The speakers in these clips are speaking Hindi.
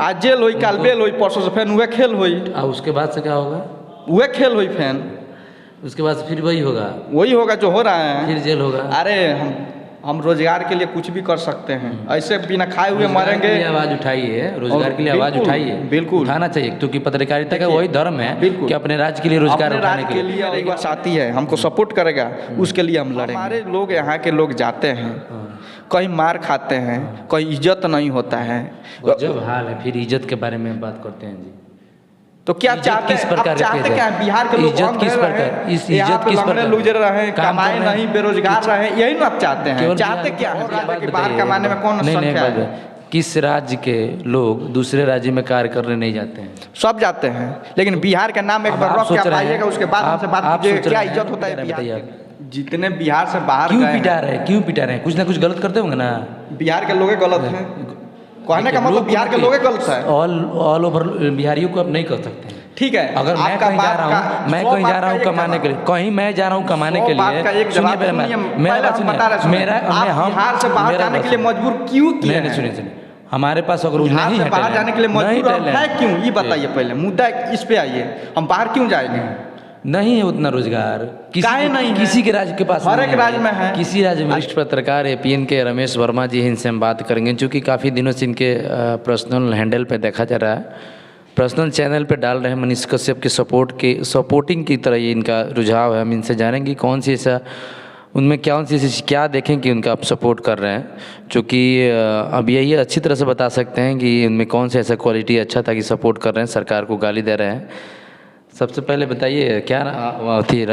आज जेल हुई, काल बेल हुई, परसों से फिर वह खेल हुई। अब उसके बाद से क्या होगा? वह खेल हुई फैन, उसके बाद से फिर वही होगा जो हो रहा है, फिर जेल होगा। अरे हम रोजगार के लिए कुछ भी कर सकते हैं, ऐसे बिना खाए हुए मरेंगे। आवाज़ उठाइए, रोजगार के लिए आवाज़ उठाइए, बिल्कुल उठाना चाहिए, क्योंकि पत्रकारिता का वही धर्म है कि अपने राज्य के लिए रोजगार उठाने के लिए एक बात आती है, हमको सपोर्ट करेगा, उसके लिए हम लड़ेंगे। हमारे लोग यहाँ के लोग जाते हैं, कहीं मार खाते हैं, कहीं इज्जत नहीं होता है। जब हाल है, फिर इज्जत के बारे में बात करते हैं जी। तो क्या चाहते किस प्रकार चाहते क्या है? बिहार के लोग इज्जत किस प्रकार, इस इज्जत किस प्रकार लोग रहे, कमाए नहीं, बेरोजगार रहे, यही ना आप चाहते हैं? चाहते क्या है? बाहर कमाने में कौन संख्या है? किस राज्य के लोग दूसरे राज्य में कार्य करने नहीं जाते हैं? सब जाते हैं, लेकिन बिहार का नाम एक बार रख के आइएगा, उसके बाद हमसे बात कीजिएगा क्या इज्जत होता है बिहार। जितने बिहार से बाहर क्यों पिटा रहे हैं? कुछ ना कुछ गलत करते होंगे ना। बिहार के लोग गलत हैं, कहने का मतलब बिहार के लोग गलत है। ऑल ओवर बिहारियों को आप नहीं कर सकते। ठीक है, अगर मैं कहीं जा रहा हूँ कमाने के लिए, कहीं मैं जा रहा हूँ कमाने के लिए, सुनिए बिहार से बाहर जाने के लिए मजबूर क्यों किया? नहीं सुनिए, हमारे पास अगर नहीं है बाहर जाने के लिए मजबूर है क्यों, ये बताइए पहले, मुद्दा इस पे आइए। हम बाहर क्यों जाएंगे? नहीं है उतना रोजगार, किसी के राज्य के पास, हर एक राज्य में है। किसी राज्य में। वरिष्ठ पत्रकार एपीएन के रमेश वर्मा जी, इनसे हम बात करेंगे, क्योंकि काफ़ी दिनों से इनके पर्सनल हैंडल पे देखा जा रहा है, पर्सनल चैनल पे डाल रहे हैं मनीष कश्यप के सपोर्टिंग की तरह ये इनका रुझाव है। हम इनसे जानेंगे कौन सी ऐसा उनमें क्या देखें कि उनका आप सपोर्ट कर रहे हैं, क्योंकि अब यही अच्छी तरह से बता सकते हैं कि उनमें कौन सा ऐसा क्वालिटी अच्छा था कि सपोर्ट कर रहे हैं, सरकार को गाली दे रहे हैं। सबसे पहले बताइए क्या थी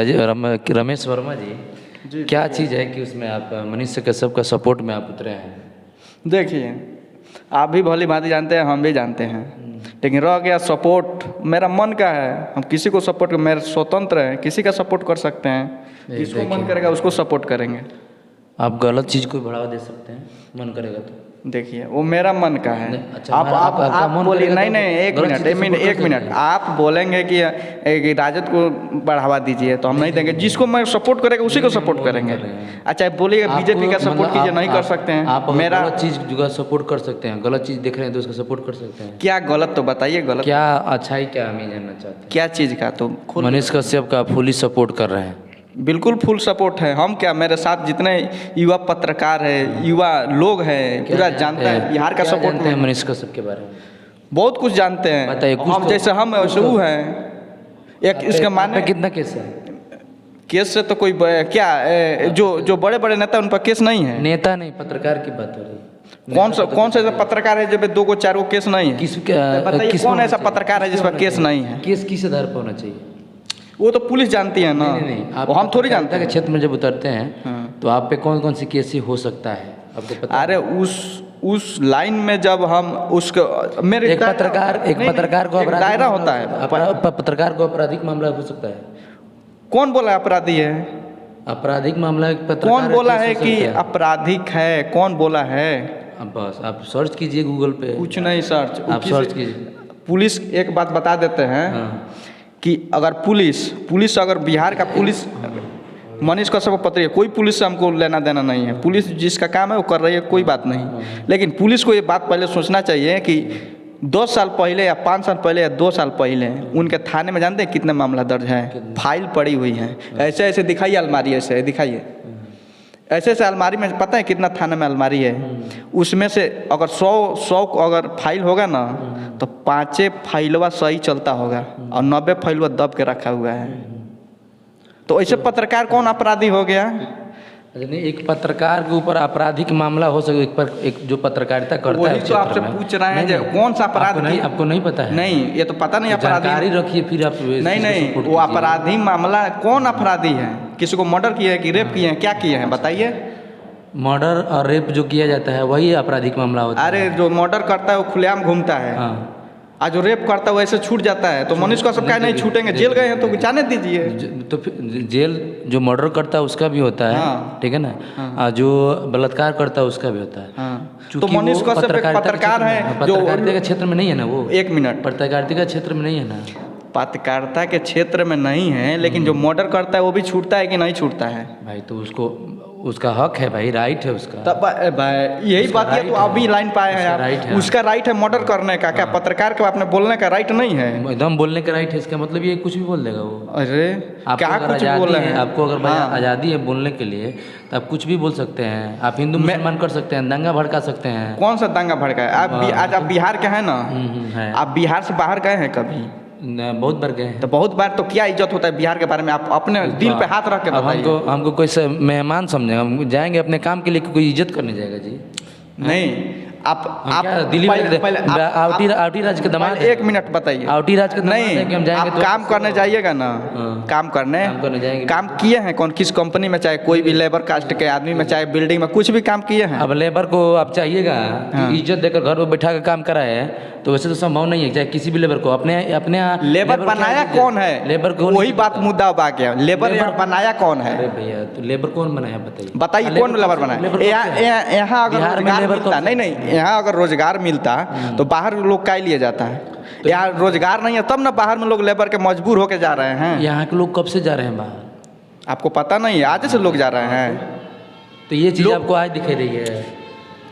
रमेश वर्मा जी, क्या चीज़ है कि उसमें आप मनीष कश्यप का सपोर्ट में आप उतरे हैं? देखिए, आप भी भली भांति जानते हैं, हम भी जानते हैं, लेकिन रह गया सपोर्ट मेरा मन का है। हम किसी को सपोर्ट, मेरे स्वतंत्र है, किसी का सपोर्ट कर सकते हैं, जिसको मन करेगा उसको सपोर्ट करेंगे। आप गलत चीज़ को बढ़ावा दे सकते हैं, मन करेगा तो। देखिए, वो मेरा मन का है। अच्छा, आप बोलिए, नहीं एक मिनट, आप बोलेंगे कि राजद को बढ़ावा दीजिए तो हम नहीं देंगे। जिसको मैं सपोर्ट करेगा उसी को सपोर्ट करेंगे। अच्छा, बोलिएगा बीजेपी का सपोर्ट कीजिए, नहीं कर सकते हैं। आप मेरा गलत चीज़ जो सपोर्ट कर सकते हैं, गलत चीज़ देख रहे हैं तो उसका सपोर्ट कर सकते हैं। क्या गलत तो बताइए, गलत क्या अच्छाई क्या हमें जानना चाहते हैं, क्या चीज़ का? तो मनीष कश्यप का फुली सपोर्ट कर रहे हैं? बिल्कुल फुल सपोर्ट है। हम क्या, मेरे साथ जितने युवा पत्रकार है, युवा लोग हैं, पूरा जानता है बिहार का सपोर्ट जानते हैं मनीष कश्यप के बारे में? बहुत कुछ जानते हैं। बताइए, हम जैसे हम वैसे वो हैं। एक इसका माने कितना केस है? केस से तो कोई क्या जो बड़े बड़े नेता उन पर केस नहीं है। नेता नहीं, पत्रकार की बात हो रही। कौन सा पत्रकार है जब 2 को 4 को केस नहीं है? बताइए कौन ऐसा पत्रकार है जिस पर केस नहीं है? केस किस आधार पर होना चाहिए? वो तो पुलिस जानती है ना। नहीं, आप हम थोड़ी जानते हैं। क्षेत्र में जब उतरते हैं तो आप पे कौन कौन सी केस हो सकता है आपको पता? अरे उस लाइन में जब हम उसको मेरे एक पत्रकार को दायरा होता है, पत्रकार को आपराधिक मामला हो सकता है। कौन बोला अपराधी है? आपराधिक मामला कौन बोला है कि आपराधिक है? कौन बोला है? अब बस आप सर्च कीजिए गूगल पे। कुछ नहीं सर्च, आप सर्च कीजिए। पुलिस एक बात बता देते हैं कि अगर पुलिस अगर बिहार का पुलिस मनीष कश्यप को पत्र है, कोई पुलिस से हमको लेना देना नहीं है। पुलिस जिसका काम है वो कर रही है, कोई बात नहीं। लेकिन पुलिस को ये बात पहले सोचना चाहिए कि 10 साल पहले या 5 साल पहले या 2 साल पहले उनके थाने में जानते हैं कितने मामला दर्ज है? फाइल पड़ी हुई है। ऐसे दिखाइए अलमारी, ऐसे दिखाइए, ऐसे अलमारी में पता है कितना थाने में अलमारी है? उसमें से अगर 100 अगर फाइल होगा ना तो 5 फाइलवा सही चलता होगा और 90 फाइलवा दब के रखा हुआ है। तो ऐसे पत्रकार कौन अपराधी हो गया? नहीं, एक पत्रकार के ऊपर आपराधिक मामला हो सके, एक जो पत्रकारिता करता है। तो आपसे पूछ रहे हैं जो कौन सा अपराध? आपको नहीं पता है? नहीं, ये तो पता नहीं। जानकारी रखिए फिर आप। नहीं, वो अपराधी मामला कौन अपराधी है? किसी को मर्डर किया है कि रेप किए हैं, क्या किए हैं बताइए? मर्डर और रेप जो किया जाता है वही आपराधिक मामला होता है। अरे जो मर्डर करता है वो खुलेआम घूमता है। आज जो रेप करता है वो ऐसे छूट जाता है। तो मनीष कश्यप क्या नहीं छूटेंगे? जेल गए हैं तो जाने दीजिए। तो फिर जेल जो मर्डर करता है उसका भी होता है, ठीक है ना? जो बलात्कार करता है उसका भी होता है। तो मनीष कश्यप पत्रकार है, पत्रकारिता के क्षेत्र में नहीं है ना वो। 1 मिनट, पत्रकारिता के क्षेत्र में नहीं है ना? पत्रकारिता के क्षेत्र में नहीं है, लेकिन जो मर्डर करता है वो भी छूटता है कि नहीं छूटता है? भाई तो उसको उसका हक है भाई, राइट है उसका। तब भाई यही बात है, तो अभी लाइन पाए हैं उसका right आप, है। उसका राइट है मर्डर करने का, क्या पत्रकार के आपने बोलने का राइट नहीं है? एकदम बोलने का राइट है, इसका मतलब ये कुछ भी बोल देगा वो। अरे आपको क्या अगर कुछ आज़ादी बोल रहे है, हैं? आपको अगर भाई हाँ। आज़ादी है बोलने के लिए, तो आप कुछ भी बोल सकते हैं। आप हिंदू मुसलमान कर सकते हैं, दंगा भड़का सकते हैं। कौन सा दंगा भड़का है? आज आप बिहार के हैं ना, है। आप बिहार से बाहर गए हैं कभी? बहुत बार गए हैं। तो बहुत बार, तो क्या इज्जत होता है बिहार के बारे में? आप अपने दिल पे हाथ रख के अब बताइए। हमको कोई मेहमान समझे, हम जाएंगे अपने काम के लिए, कोई इज्जत करने जाएगा जी? नहीं, आप दिल्ली आवटी राज के दमाद, एक मिनट बताइए। आवटी राज के दमाद है कि हम नहीं, जाएंगे आप तो काम करने जाइएगा ना, काम करने जाएंगे। काम किए हैं कौन, किस कंपनी में, चाहे कोई भी लेबर कास्ट के आदमी में, चाहे बिल्डिंग में, कुछ भी काम किए हैं? अब लेबर को आप चाहिएगा कि इज्जत देकर घर में बैठा कर काम कराए, तो वैसे तो संभव नहीं है। चाहे किसी भी लेबर को अपने लेबर बनाया कौन है? लेबर को वही बात मुद्दा आ गया, लेबर यहाँ बनाया कौन है? अरे भैया, तो लेबर कौन बनाया बताइए? बताइए कौन लेबर बनाया? यहाँ अगर रोजगार मिलता, नहीं यहाँ अगर रोजगार मिलता तो बाहर लोग काय लिए जाता है? यहाँ रोजगार नहीं है तब ना बाहर में लोग लेबर के मजबूर होके जा रहे हैं। यहाँ के लोग कब से जा रहे हैं बाहर? आपको पता नहीं है? आज से लोग जा रहे हैं। तो ये चीज़ आपको आज दिखाई रही है?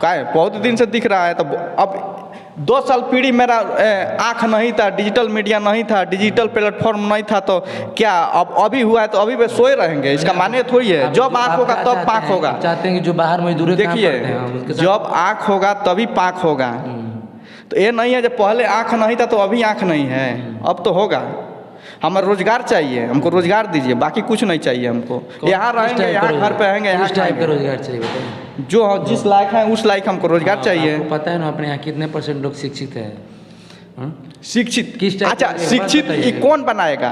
क्या है, बहुत दिन से दिख रहा है। तो अब 2 साल पीढ़ी मेरा आँख नहीं था, डिजिटल मीडिया नहीं था, डिजिटल प्लेटफॉर्म नहीं था, तो क्या अब अभी हुआ है तो अभी वे सोए रहेंगे? इसका माने थोड़ी है जब आँख होगा तब पाँख होगा। चाहते हैं कि जो बाहर मजदूरी देखिए, जब आँख होगा तभी पाँख होगा। तो ये नहीं है जब पहले आँख नहीं था तो अभी आँख नहीं है, अब तो होगा। हमें रोजगार चाहिए, हमको रोजगार दीजिए, बाकी कुछ नहीं चाहिए हमको। यहाँ रहेंगे, यहाँ घर पे रहेंगे, यहाँ टाइप का रोजगार चाहिए बताइए? जो जिस लायक है उस लायक हमको रोजगार चाहिए। आपको पता है ना अपने यहाँ कितने % लोग शिक्षित हैं? शिक्षित किस टाइप? अच्छा, शिक्षित ये कौन बनाएगा?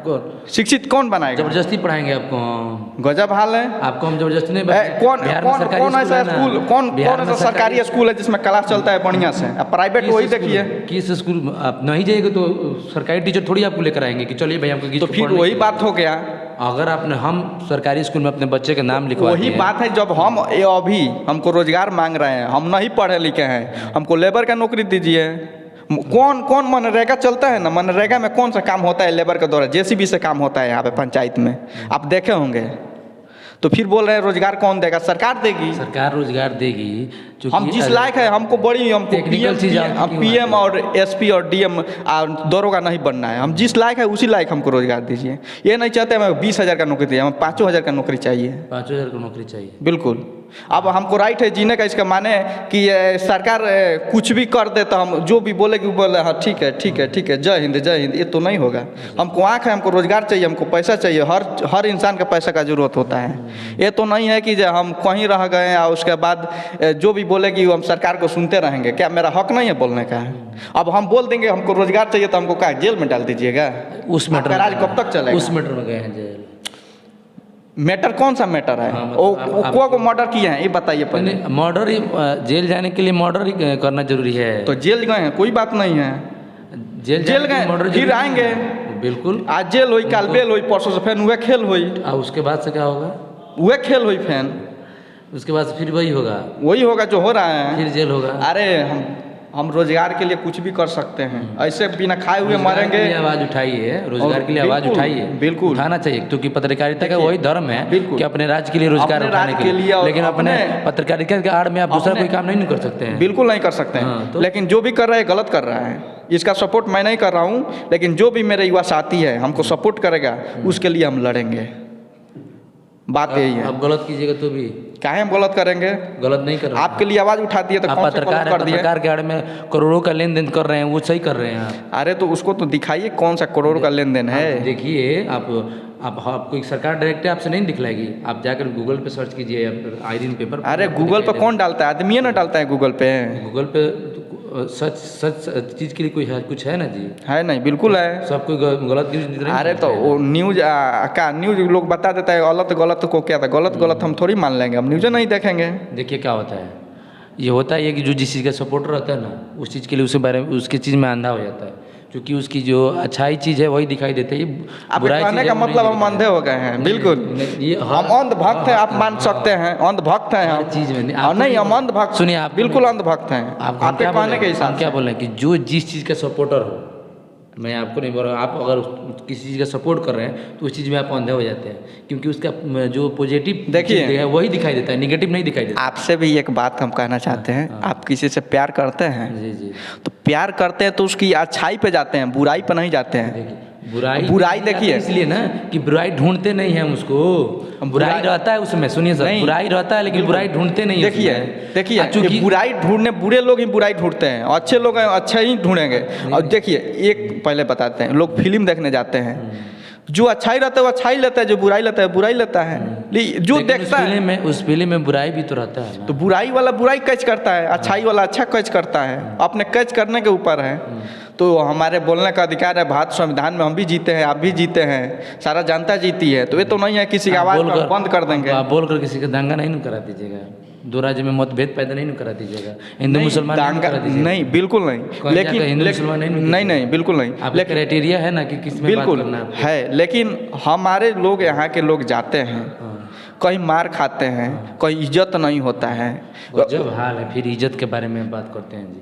कौन शिक्षित कौन बनाएगा? जबरदस्ती पढ़ाएंगे आपको? गजब हाल है। आपको हम जबरदस्ती नहीं कौन ऐसा स्कूल, कौन ऐसा सरकारी स्कूल है जिसमें क्लास चलता है बढ़िया से? अब प्राइवेट वही देखिए। किस स्कूल आप नहीं जाइएगा तो सरकारी टीचर थोड़ी आपको लेकर आएंगे कि चलिए भाई हमको। तो फिर वही बात हो गया। अगर आपने हम सरकारी स्कूल में अपने बच्चे के नाम लिखवा, वही बात है, जब हम अभी हमको रोजगार मांग रहे हैं, हम नहीं पढ़े लिखे हैं, हमको लेबर का नौकरी दीजिए। कौन मनरेगा चलता है ना, मनरेगा में कौन सा काम होता है लेबर के द्वारा? जेसीबी से काम होता है यहाँ पे पंचायत में, आप देखे होंगे। तो फिर बोल रहे हैं रोजगार कौन देगा? सरकार देगी। सरकार रोजगार देगी। हम जिस लायक है, हमको पीएम और एसपी और डीएम दरोगा नहीं बनना है। हम जिस लायक है उसी लायक हमको रोजगार दीजिए। ये नहीं चाहते हमें 20,000 का नौकरी चाहिए, हमें 5,000 का नौकरी चाहिए। 5,000 का नौकरी चाहिए, बिल्कुल। अब हमको राइट है जीने का। इसका माने कि सरकार कुछ भी कर दे तो हम जो भी बोले कि बोले हाँ ठीक है ठीक है ठीक है, जय हिंद जय हिंद, ये तो नहीं होगा। हमको आँख है, हमको रोजगार चाहिए, हमको पैसा चाहिए। हर इंसान का पैसा का जरूरत होता है। ये तो नहीं है कि हम कहीं रह गए और उसके बाद जो भी बोले कि हम सरकार को सुनते रहेंगे। क्या मेरा हक नहीं है बोलने का? अब हम बोल देंगे हमको रोजगार चाहिए तो हमको क्या जेल में डाल दीजिएगा? उस मैटर राज कब तक चलेगा? उस मैटर में गए हैं जेल। मैटर कौन सा मैटर है? को मर्डर किए हैं ये बताइए पहले। मर्डर ही, जेल जाने के लिए मर्डर ही करना जरूरी है? तो जेल गए हैं, कोई बात नहीं है। जेल गए फिर आएंगे, बिल्कुल। आज जेल हुई, कल बेल हुई, परसों से फिर वह खेल हुई। उसके बाद से क्या होगा? वह खेल हुई फिर उसके बाद फिर वही होगा जो हो रहा है, फिर जेल होगा। अरे हम रोजगार के लिए कुछ भी कर सकते हैं। ऐसे बिना खाए हुए मरेंगे। आवाज़ उठाइए, रोजगार के लिए आवाज़ उठाइए, बिल्कुल उठाना चाहिए, क्योंकि पत्रकारिता का वही धर्म है कि अपने राज्य के लिए रोजगार उठाने के लिए। लेकिन अपने पत्रकारिता के आड़ में आप दूसरा कोई काम नहीं कर सकते हैं। बिल्कुल नहीं कर सकते हैं। लेकिन जो भी कर रहा है गलत कर रहा है। इसका सपोर्ट मैं नहीं कर रहा हूँ, लेकिन जो भी मेरे युवा साथी है हमको सपोर्ट करेगा उसके लिए हम लड़ेंगे। बात यही है। आप गलत कीजिएगा तो भी काहे हम गलत करेंगे? गलत नहीं कर रहे। आपके लिए आवाज उठा दिए तो आप पत्रकार के आड़ में करोड़ों का लेन देन कर रहे हैं, वो सही कर रहे हैं आप। अरे तो उसको तो दिखाइए कौन सा करोड़ों का लेन देन है। देखिए आपको एक सरकार डायरेक्ट आपसे नहीं दिखलाएगी। आप जाकर गूगल पे सर्च कीजिए, आइरिन पेपर। अरे गूगल पे कौन डालता है? आदमी ना डालता है गूगल पे। सच चीज़ के लिए कोई है, कुछ है ना जी? है नहीं, बिल्कुल है। सब कोई गलत न्यूज। अरे तो वो न्यूज का न्यूज लोग बता देता है, गलत को क्या था, गलत हम थोड़ी मान लेंगे, हम न्यूज़ नहीं देखेंगे। देखिए क्या होता है, ये होता है कि जो जिस चीज़ का सपोर्टर रहता है ना, उस चीज़ के लिए उसके बारे में उसकी चीज़ में अंधा हो जाता है, क्योंकि उसकी जो अच्छाई चीज़ है वही दिखाई देती है। बुराई कहने का मतलब हम अंधे हो गए हैं। बिल्कुल हम अंधभक्त हैं, आप मान सकते हैं अंधभक्त हैं हम। चीज़ में नहीं, हम अंधभक्त। सुनिए, आप बिल्कुल अंधभक्त हैं। आपके कहने के हिसाब क्या बोल रहे हैं कि जो जिस चीज़ का सपोर्टर हो, मैं आपको नहीं बोल रहा, आप अगर किसी चीज़ का सपोर्ट कर रहे हैं तो उस चीज़ में आप अंधे हो जाते हैं, क्योंकि उसका जो पॉजिटिव देखिए है वही दिखाई देता है, निगेटिव नहीं दिखाई देता। आपसे भी एक बात हम कहना चाहते हैं, आप किसी से प्यार करते हैं जी जी। तो प्यार करते हैं तो उसकी अच्छाई पे जाते हैं, बुराई पे नहीं जाते हैं। देखिए बुराई देखिए इसलिए ना कि बुराई ढूंढते नहीं हैं उसको, बुराई रहता है उसमें, सुनिए सर, बुराई रहता है लेकिन बुराई ढूंढते नहीं हैं उसमें। देखिए चूंकि ये बुराई ढूंढने, बुरे लोग ही बुराई ढूंढते हैं, अच्छे लोग हैं अच्छा ही ढूंढेंगे। और देखिए एक पहले बताते हैं, लोग फिल्म देखने जाते हैं, जो अच्छाई रहता है वो अच्छाई लेता है, जो बुराई लेता है बुराई लेता है। जो देखता है उस फिल्म में बुराई भी तो रहता है ना। तो बुराई वाला बुराई कैच करता है, अच्छाई वाला अच्छा कैच करता है, अपने कैच करने के ऊपर है। तो हमारे बोलने का अधिकार है, भारत संविधान में हम भी जीते हैं, आप भी जीते हैं, सारा जनता जीती है। तो ये तो नहीं है किसी की आवाज़ को बंद कर देंगे। आप बोलकर किसी का दंगा नहीं न करा दीजिएगा, दो राज्य में मतभेद पैदा नहीं न करा दीजिएगा, हिंदू मुसलमान नहीं बिल्कुल नहीं, लेकिन हिंदू मुसलमान नहीं बिल्कुल नहीं, लेकिन क्राइटेरिया है ना कि किस में बात करना है। लेकिन हमारे लोग, यहाँ के लोग जाते हैं, कहीं मार खाते हैं, कहीं इज्जत नहीं होता है। जब हाल है फिर इज्जत के बारे में बात करते हैं जी।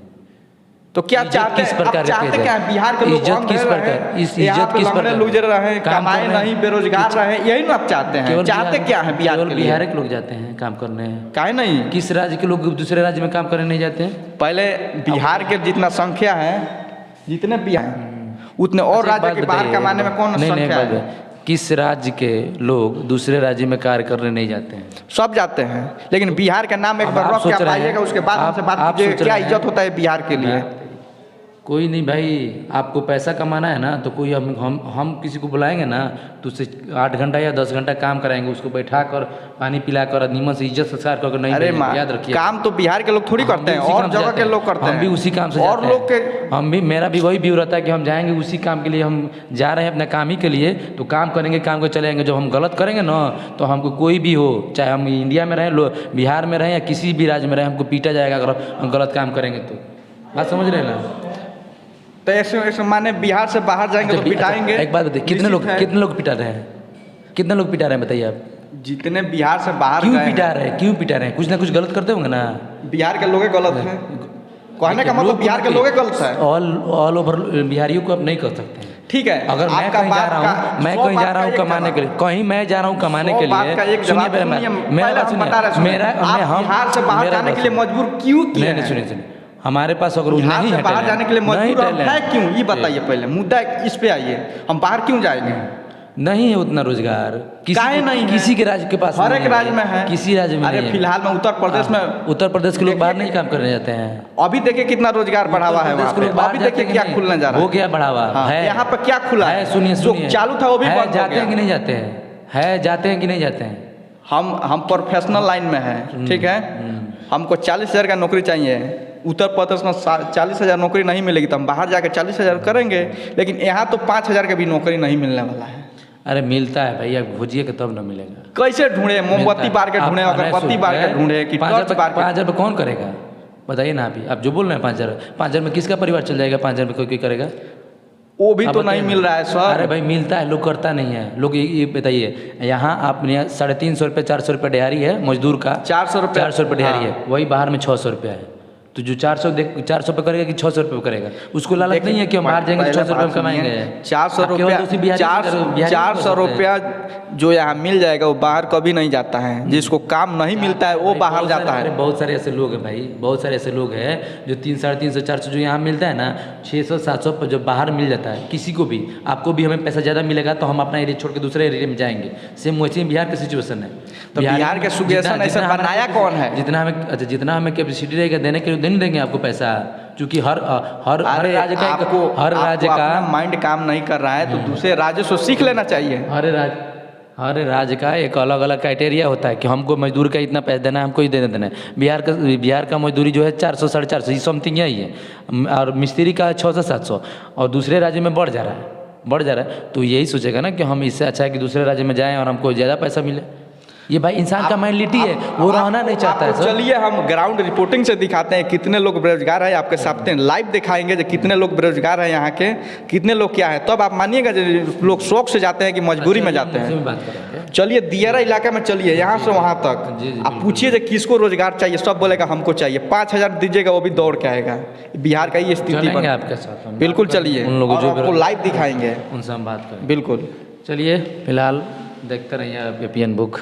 तो क्या चाहते हैं, चाहते क्या है बिहार के लोग इज्जत किस प्रकार, इस इज्जत किस प्रकार, लूजर रहे, कमाए नहीं, बेरोजगार रहे, यही ना आप चाहते हैं। चाहते क्या है बिहार के, बिहार के लोग जाते हैं काम करने, काहे नहीं, किस राज्य के लोग दूसरे राज्य में काम करने नहीं जाते हैं? पहले बिहार के जितना संख्या है, जितने बिहार उतने और राज्य के बाहर कमाने में कौन संख्या है? किस राज्य के लोग दूसरे राज्य में कार्य करने नहीं जाते हैं? सब जाते हैं, लेकिन बिहार का नाम एक बार रख के आइएगा, उसके बाद हमसे बात कीजिए क्या इज्जत होता है बिहार के लिए। कोई नहीं भाई, आपको पैसा कमाना है ना तो कोई हम किसी को बुलाएंगे ना तो उससे 8 घंटा या 10 घंटा काम कराएंगे, उसको बैठा कर पानी पिलाकर नीमन से इज्जत संस्कार कर नहीं। अरे याद रखिए, काम तो बिहार के लोग थोड़ी करते हैं, और जगह के लोग करते हैं, हम भी उसी काम से और लोग के, हम भी, मेरा भी वही व्यू रहता है कि हम जाएंगे उसी काम के लिए, हम जा रहे हैं अपने काम ही के लिए, तो काम करेंगे, काम को चले आएंगे। जब हम गलत करेंगे ना तो हमको कोई भी हो, चाहे हम इंडिया में रहें, बिहार में रहें या किसी भी राज्य में रहें, हमको पीटा जाएगा अगर हम गलत काम करेंगे तो। बात समझ रहे हैं ना? तो ऐसे माने बिहार से बाहर जाएंगे तो पिटाएंगे। एक बात बताइए, कितने लोग पिटा रहे हैं, कितने लोग पिटा रहे हैं बताइए आप? जितने बिहार से बाहर क्यों पिटा रहे हैं, क्यों पिटा रहे हैं? कुछ ना कुछ गलत करते होंगे ना। बिहार के लोग गलत हैं, कहने का मतलब बिहार के लोग गलत है। ऑल ओवर बिहारियों को आप नहीं कर सकते हैं। ठीक है, अगर मैं कहीं जा रहा हूँ, मैं कहीं जा रहा हूँ कमाने के लिए, कहीं मैं जा रहा हूँ कमाने के लिए, सुनिए मेरा बिहार से बाहर जाने के लिए मजबूर क्यों किए? नहीं सुनिए, हमारे पास अगर नहीं है बाहर जाने के लिए मजबूर है क्यों, ये बताइए पहले, मुद्दा इस पे आइए। हम बाहर क्यों जाएंगे? नहीं है उतना रोजगार, किसी के राज्य के पास, हर एक राज्य में है, किसी राज्य में। अरे फिलहाल में उत्तर प्रदेश के लोग बाहर नहीं काम करने जाते हैं। अभी देखिए कितना रोजगार बढ़ावा है वहाँ पे, अभी देखिए क्या खुलने जा रहा है, हो गया बढ़ावा है यहाँ पे, क्या खुला है? सुनिए चालू था वो भी बंद हो गया। जाते हैं कि नहीं जाते हैं? जाते हैं कि नहीं जाते हैं? हम प्रोफेशनल लाइन में हैं, ठीक है, हमको 40,000 का नौकरी चाहिए। उत्तर प्रदेश में 40,000 नौकरी नहीं मिलेगी तो हम बाहर जाकर 40,000 करेंगे, लेकिन यहाँ तो 5,000 का भी नौकरी नहीं मिलने वाला है। अरे मिलता है भैया, खोजिए कि तब ना मिलेगा। कैसे ढूंढे? मोमबत्ती बार के ढूंढे, अगरबत्ती बार के ढूंढे कि 5,000 रुपये कौन करेगा बताइए ना आप जो बोल रहे हैं 5,000 में किसका परिवार चल जाएगा? 5,000 में कोई करेगा? वो भी तो नहीं मिल रहा है सर। अरे भाई मिलता है, लोग करता नहीं है। लोग ये बताइए, यहाँ आपने 350 रुपये 400 रुपये दिहाड़ी है मजदूर का, 400 रुपये दिहाड़ी है, वही बाहर में 600 रुपया है। तो जो 400 पे करेगा कि 600 रुपये करेगा, उसको लालच नहीं है कि हम बाहर जाएंगे 600 रुपये कमाएंगे। 400 रुपया जो यहाँ मिल जाएगा वो बाहर कभी नहीं जाता है, जिसको काम नहीं मिलता है वो बाहर जाता है। बहुत सारे ऐसे लोग हैं भाई, बहुत सारे ऐसे लोग हैं जो 300, 400 जो यहाँ मिलता है ना, 600, 700 पर जो बाहर मिल जाता है किसी को भी, आपको भी हमें पैसा ज़्यादा मिलेगा तो हम अपना एरिया छोड़ के दूसरे एरिया में जाएंगे। सेम वैसे ही बिहार का सिचुएशन है। तो बिहार का सिचुएशन ऐसा बनाया कौन है? जितना हमें कैपेसिटी रहेगा देने के लिए नहीं देंगे आपको पैसा, क्योंकि हर राज्य का माइंड काम नहीं कर रहा है तो दूसरे राज्य से सीख लेना चाहिए। हर राज्य का एक अलग अलग क्राइटेरिया होता है कि हमको मजदूर का इतना पैसा देना है, हमको ही देना है। बिहार का मजदूरी जो है 400, 450 ये समथिंग यही है, और मिस्त्री का 600, 700, और दूसरे राज्य में बढ़ जा रहा है। तो यही सोचेगा ना कि हम इससे अच्छा है कि दूसरे राज्य में जाएँ और हमको ज़्यादा पैसा मिले। ये भाई इंसान का मेंटलिटी है, वो रहना नहीं चाहता है आपको सर। चलिए हम ग्राउंड रिपोर्टिंग से दिखाते हैं कितने लोग बेरोजगार है, आपके सामने लाइव दिखाएंगे जो कितने लोग बेरोजगार है यहाँ के, कितने लोग क्या है, तब आप मानिएगा जो लोग शौक से जाते हैं कि मजबूरी में जाते मुझसे भी हैं। बात करेंगे। चलिए दियारा इलाके में चलिए, यहाँ से वहाँ तक जी, जी, आप पूछिए जो किसको रोजगार चाहिए, सब बोलेगा हमको चाहिए। 5,000 दीजिएगा वो भी दौड़ के आएगा। बिहार का ये स्थिति चलेंगे बन, आपके साथ हम। बिल्कुल चलिए, उन लोगों और जो आपको लाइव दिखाएंगे, उनसे हम बात करें। बिल्कुल। चलिए फिलहाल देखते रहिए आप एपीएन बुक।